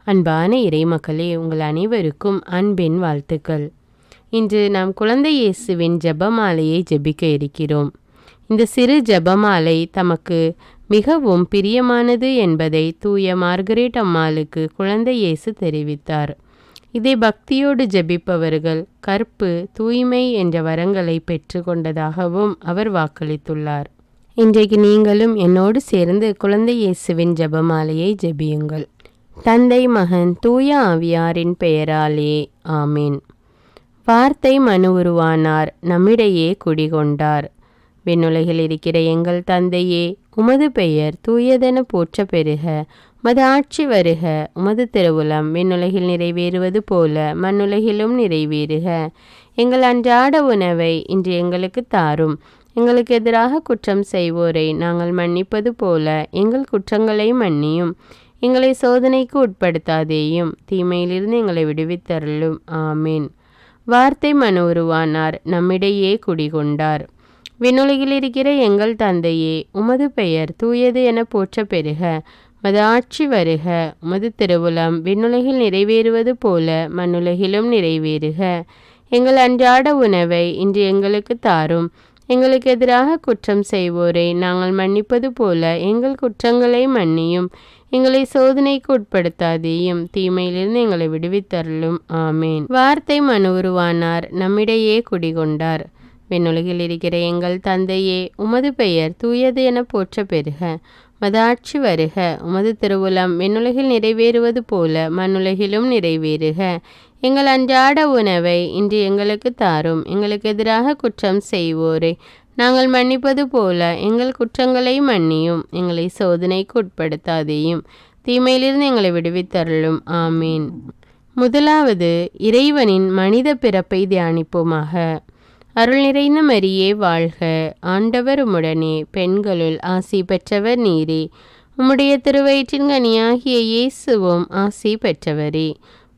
அன்பான இறைமக்களே, உங்கள் அனைவருக்கும் அன்பின் வாழ்த்துக்கள். இன்று நாம் குழந்தை இயேசுவின் ஜெபமாலையை ஜெபிக்க இருக்கிறோம். இந்த சிறு ஜெபமாலை தமக்கு மிகவும் பிரியமானது என்பதை தூய மார்கரெட் அம்மாளுக்கு குழந்தை இயேசு தெரிவித்தார். இதை பக்தியோடு ஜெபிப்பவர்கள் கற்பு, தூய்மை என்ற வரங்களை பெற்று கொண்டதாகவும் அவர் வாக்களித்துள்ளார். இன்றைக்கு நீங்களும் என்னோடு சேர்ந்து குழந்தை இயேசுவின் ஜெபமாலையை ஜெபியுங்கள். தந்தை, மகன், தூய ஆவியாரின் பெயராலே ஆமீன். வார்த்தை மனு உருவானார், நம்மிடையே குடிகொண்டார். விண்ணுலகில் இருக்கிற எங்கள் தந்தையே, உமது பெயர் தூயதென போற்ற பெறுக. உமது ஆட்சி வருக. உமது திருவுளம் விண்ணுலகில் நிறைவேறுவது போல மண்ணுலகிலும் நிறைவேறுக. எங்கள் அன்றாட உணவை இன்று எங்களுக்கு தாரும். எங்களுக்கு எதிராக குற்றம் செய்வோரை நாங்கள் மன்னிப்பது போல எங்கள் குற்றங்களை மன்னியும். எங்களை சோதனைக்கு உட்படுத்தாதேயும், தீமையிலிருந்து எங்களை விடுவித்தருளும். ஆமீன். வார்த்தை மனு உருவானார், நம்மிடையே குடிகொண்டார். விண்ணுலகில் இருக்கிற எங்கள் தந்தையே, உமது பெயர் தூயது என போற்ற பெறுக. உமது ஆட்சி வருக. உமது திருவுளம் விண்ணுலகில் நிறைவேறுவது போல மண்ணுலகிலும் நிறைவேறுக. எங்கள் அன்றாட உணவை இன்று எங்களுக்கு தாரும். எங்களுக்கு எதிராக குற்றம் செய்வோரை நாங்கள் மன்னிப்பது போல எங்கள் குற்றங்களை மன்னியும். எங்களை சோதனைக்கு உட்படுத்தாதேயும், தீமையிலிருந்து எங்களை விடுவித்தருளும். ஆமேன். வார்த்தை மனு உருவானார், நம்மிடையே குடிகொண்டார். விண்ணுலகில் இருக்கிற எங்கள் தந்தையே, உமது பெயர் தூயது என போற்ற பெறுக. உமது ஆட்சி வருக. உமது திருவுளம் விண்ணுலகில் நிறைவேறுவது போல மண்ணுலகிலும் நிறைவேறுக. எங்கள் அன்றாட உணவை இன்று எங்களுக்கு தாரும். எங்களுக்கு எதிராக குற்றம் செய்வோரை நாங்கள் மன்னிப்பது போல எங்கள் குற்றங்களை மன்னியும். எங்களை சோதனைக்கு உட்படுத்தாதேயும், தீமையிலிருந்து எங்களை விடுவித்தருளும். ஆமீன். முதலாவது, இறைவனின் மனித பிறப்பை தியானிப்போமாக. அருள் நிறைந்த மரியே வாழ்க. ஆண்டவர் உம்முடனே, பெண்களுள் ஆசி பெற்றவர் நீரே. உம்முடைய திருவயிற்றின் கனியாகிய இயேசுவும் ஆசி பெற்றவரே.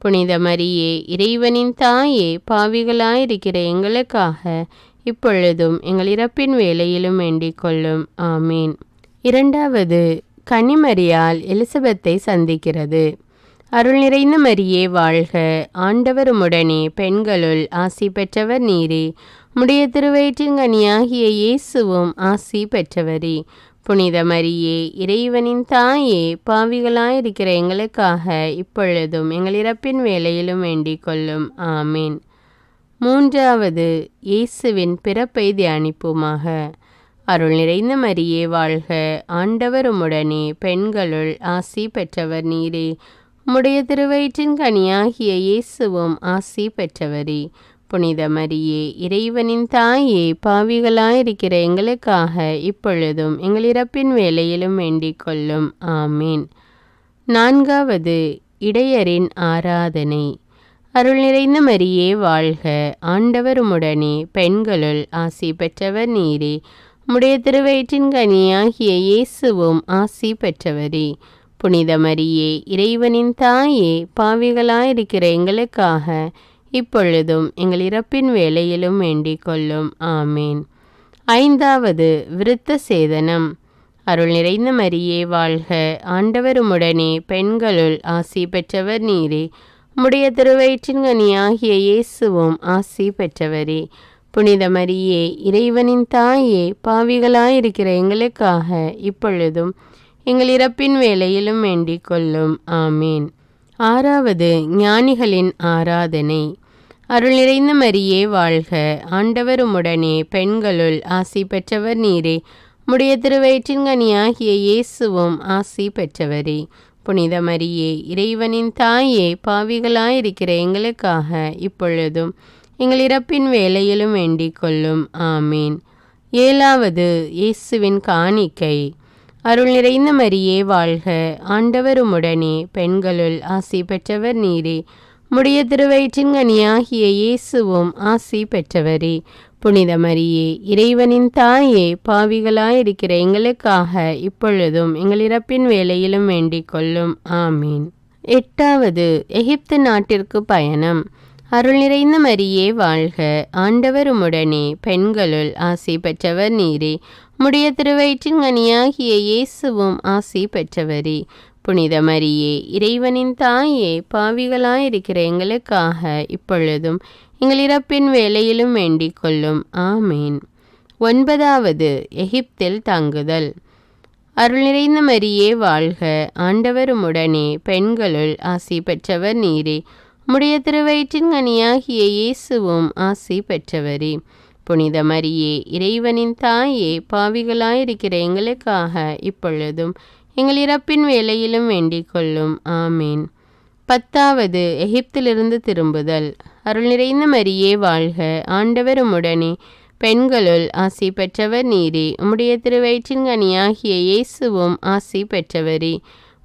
புனித மரியே, இறைவனின் தாயே, பாவிகளாயிருக்கிற எங்களுக்காக இப்பொழுதும் எங்கள் இறப்பின் வேளையிலும் வேண்டிக் கொள்ளும். ஆமீன். இரண்டாவது, கன்னிமரியாள் எலிசபெத்தை சந்திக்கிறது. அருள் நிறைந்த மரியே வாழ்க. ஆண்டவர் உம்முடனே, பெண்களுள் ஆசி பெற்றவர் நீரே. உம்முடைய திருவயிற்றின் கனியாகிய இயேசுவும் ஆசி பெற்றவரே. புனித மரியே, இறைவனின் தாயே, பாவிகளாயிருக்கிற எங்களுக்காக இப்பொழுதும் எங்கள் இறப்பின் வேளையிலும் வேண்டிக் கொள்ளும். ஆமீன். மூன்றாவது, இயேசுவின் பிறப்பை தியானிப்போமாக. அருள் நிறைந்த மரியே வாழ்க. ஆண்டவர் உம்முடனே, பெண்களுள் ஆசி பெற்றவர் நீரே. உம்முடைய திருவயிற்றின் கனியாகிய இயேசுவும் ஆசி பெற்றவரே. புனித மரியே, இறைவனின் தாயே, பாவிகளாயிருக்கிற எங்களுக்காக இப்பொழுதும் எங்கள் இறப்பின் வேளையிலும் வேண்டிக் கொள்ளும். ஆமீன். நான்காவது, இடையரின் ஆராதனை. அருள் நிறைந்த மரியே வாழ்க. ஆண்டவர் உம்முடனே, பெண்களுள் ஆசி பெற்றவர் நீரே. உம்முடைய திருவயிற்றின் கனியாகிய இயேசுவும் ஆசி பெற்றவரே. புனித மரியே, இறைவனின் தாயே, பாவிகளாயிருக்கிற எங்களுக்காக இப்பொழுதும் எங்கள் இறப்பின் வேளையிலும் வேண்டிக் கொள்ளும். ஆமீன். ஐந்தாவது, விருத்த சேதனம். அருள் நிறைந்த மரியே வாழ்க. ஆண்டவர் உம்முடனே, பெண்களுள் ஆசி பெற்றவர் நீரே. உம்முடைய திருவயிற்றின் கனியாகிய இயேசுவும் ஆசி பெற்றவரே. புனித மரியே, இறைவனின் தாயே, பாவிகளாயிருக்கிற எங்களுக்காக இப்பொழுதும் எங்கள் இறப்பின் வேளையிலும் வேண்டிக் கொள்ளும். ஆமீன். ஆறாவது, ஞானிகளின் ஆராதனை. அருள் நிறைந்த மரியே வாழ்க. ஆண்டவர் உம்முடனே, பெண்களுள் ஆசி பெற்றவர் நீரே. உம்முடைய திருவயிற்றின் கனியாகிய இயேசுவும் ஆசி பெற்றவரே. புனித மரியே, இறைவனின் தாயே, பாவிகளாயிருக்கிற எங்களுக்காக இப்பொழுதும் எங்கள் இறப்பின் வேளையிலும் வேண்டிக் கொள்ளும். ஆமீன். ஏழாவது, இயேசுவின் காணிக்கை. அருள் நிறைந்த மரியே வாழ்க. ஆண்டவர் உம்முடனே, பெண்களுள் ஆசி பெற்றவர் நீரே. உம்முடைய திருவயிற்றின் கனியாகிய இயேசுவும் ஆசி பெற்றவரே. புனித மரியே, இறைவனின் தாயே, பாவிகளாயிருக்கிற எங்களுக்காக இப்பொழுதும் எங்கள் இறப்பின் வேளையிலும் வேண்டிக் கொள்ளும். ஆமீன். எட்டாவது, எகிப்து நாட்டிற்கு பயணம். அருள் நிறைந்த மரியே வாழ்க. ஆண்டவர் உம்முடனே, பெண்களுள் ஆசி பெற்றவர் நீரே. உம்முடைய திருவயிற்றின் கனியாகிய இயேசுவும் ஆசி பெற்றவரே. புனித மரியே, இறைவனின் தாயே, பாவிகளாயிருக்கிற எங்களுக்காக இப்பொழுதும் எங்கள் இறப்பின் வேளையிலும் வேண்டிக் கொள்ளும். ஆமேன். 9வது எகிப்தில் தங்குதல். அருள் நிறைந்த மரியே வாழ்க, ஆண்டவர் உம்முடனே, பெண்களுள் ஆசி பெற்றவர் நீரே. உம்முடைய திருவயிற்றின் கனியாகிய இயேசுவும் ஆசி பெற்றவரே. புனித மரியே, இறைவனின் தாயே, பாவிகளாயிருக்கிற எங்களுக்காக இப்பொழுதும் எங்கள் இறப்பின் வேளையிலும் வேண்டிக் கொள்ளும். ஆமேன். 10வது எகிப்திலிருந்து திரும்புதல். அருள் நிறைந்த மரியே வாழ்க, ஆண்டவர் உம்முடனே, பெண்களுள் ஆசி பெற்றவர் நீரே. உம்முடைய திருவயிற்றின் கனியாகிய இயேசுவும் ஆசி பெற்றவரே.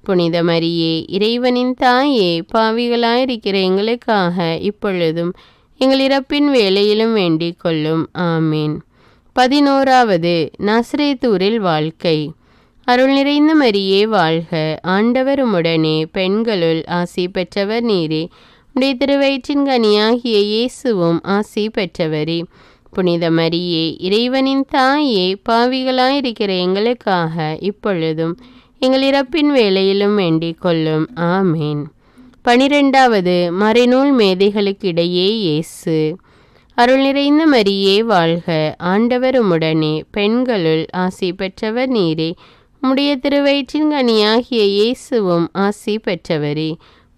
புனித மரியே, இறைவனின் தாயே, பாவிகளாயிருக்கிற எங்களுக்காக இப்பொழுதும் எங்கள் இறப்பின் வேளையிலும் வேண்டிக் கொள்ளும். ஆமேன். 11வது நாசரேத்தூரில் வாழ்க்கை. அருள் நிறைந்த மரியே வாழ்க, ஆண்டவர் உம்முடனே, பெண்களுள் ஆசி பெற்றவர் நீரே. உம்முடைய திருவயிற்றின் கனியாகிய இயேசுவும் ஆசி பெற்றவரே. புனித மரியே, இறைவனின் தாயே, பாவிகளாயிருக்கிற எங்களுக்காக இப்பொழுதும் எங்கள் இறப்பின் வேளையிலும் வேண்டிக் கொள்ளும். ஆமேன். 12வது மறைநூல் மேதைகளுக்கிடையே இயேசு. அருள் நிறைந்த மரியே வாழ்க, ஆண்டவர் உம்முடனே, பெண்களுள் ஆசி பெற்றவர் நீரே. உம்முடைய திருவயிற்றின் கனியாகிய இயேசுவும் ஆசி பெற்றவரே.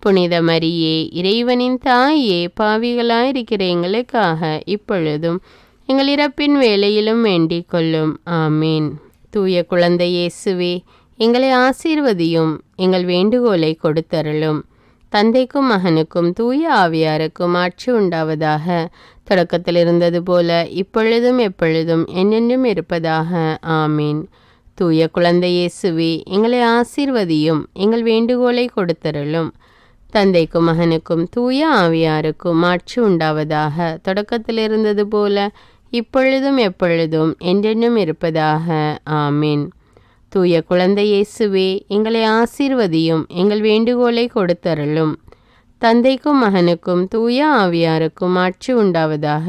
புனித மரியே, இறைவனின் தாயே, பாவிகளாயிருக்கிற எங்களுக்காக இப்பொழுதும் எங்கள் இறப்பின் வேளையிலும் வேண்டிக் கொள்ளும். ஆமீன். தூய குழந்தை இயேசுவே, எங்களை ஆசீர்வதியும், எங்கள் வேண்டுகோளை கொடுத்தருளும். தந்தைக்கும் மகனுக்கும் தூய ஆவியாருக்கும் ஆட்சி உண்டாவதாக. தொடக்கத்தில் இருந்தது போல இப்பொழுதும் எப்பொழுதும் என்றென்றும் இருப்பதாக. ஆமீன். தூய குழந்தை இயேசுவே, எங்களை ஆசீர்வதியும், எங்கள் வேண்டுகோளை கொடுத்தருளும். தந்தைக்கும் மகனுக்கும் தூய ஆவியாருக்கும் ஆட்சி உண்டாவதாக. தொடக்கத்தில் இருந்தது போல இப்பொழுதும் எப்பொழுதும் என்றென்றும் இருப்பதாக. ஆமீன். தூய குழந்தை இயேசுவே, எங்களை ஆசீர்வதியும், எங்கள் வேண்டுகோளை கொடுத்தருளும். தந்தைக்கும் மகனுக்கும் தூய ஆவியாருக்கும் ஆட்சி உண்டாவதாக.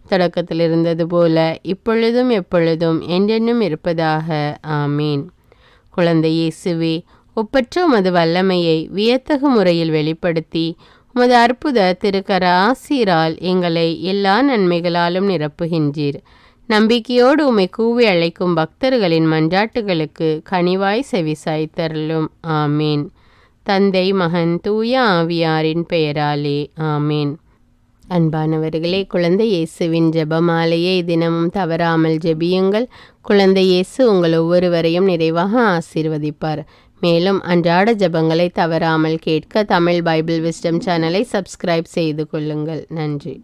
தொடக்கத்தில் இருந்தது போல இப்பொழுதும் எப்பொழுதும் என்றென்றும் இருப்பதாக. ஆமீன். குழந்தை இயேசுவே, ஒப்பற்ற உமது வல்லமையை வியத்தகு முறையில் வெளிப்படுத்தி உமது அற்புத திருக்கர ஆசீரால் எங்களை எல்லா நன்மைகளாலும் நிரப்புகின்றீர். நம்பிக்கையோடு உம்மை கூவி அழைக்கும் பக்தர்களின் மன்றாட்டுகளுக்கு கனிவாய் செவிசாய்த்தருளும். ஆமீன். தந்தை, மகன், தூய ஆவியாரின் பெயராலே. ஆமீன். அன்பானவர்களே, குழந்தை இயேசுவின் ஜெபமாலையை தினமும் தவறாமல் ஜெபியுங்கள். குழந்தை இயேசு உங்கள் ஒவ்வொருவரையும் நிறைவாக ஆசீர்வதிப்பார். மேலும் அன்றாட ஜெபங்களை தவறாமல் கேட்க தமிழ் பைபிள் விஸ்டம் சேனலை சப்ஸ்கிரைப் செய்து கொள்ளுங்கள். நன்றி.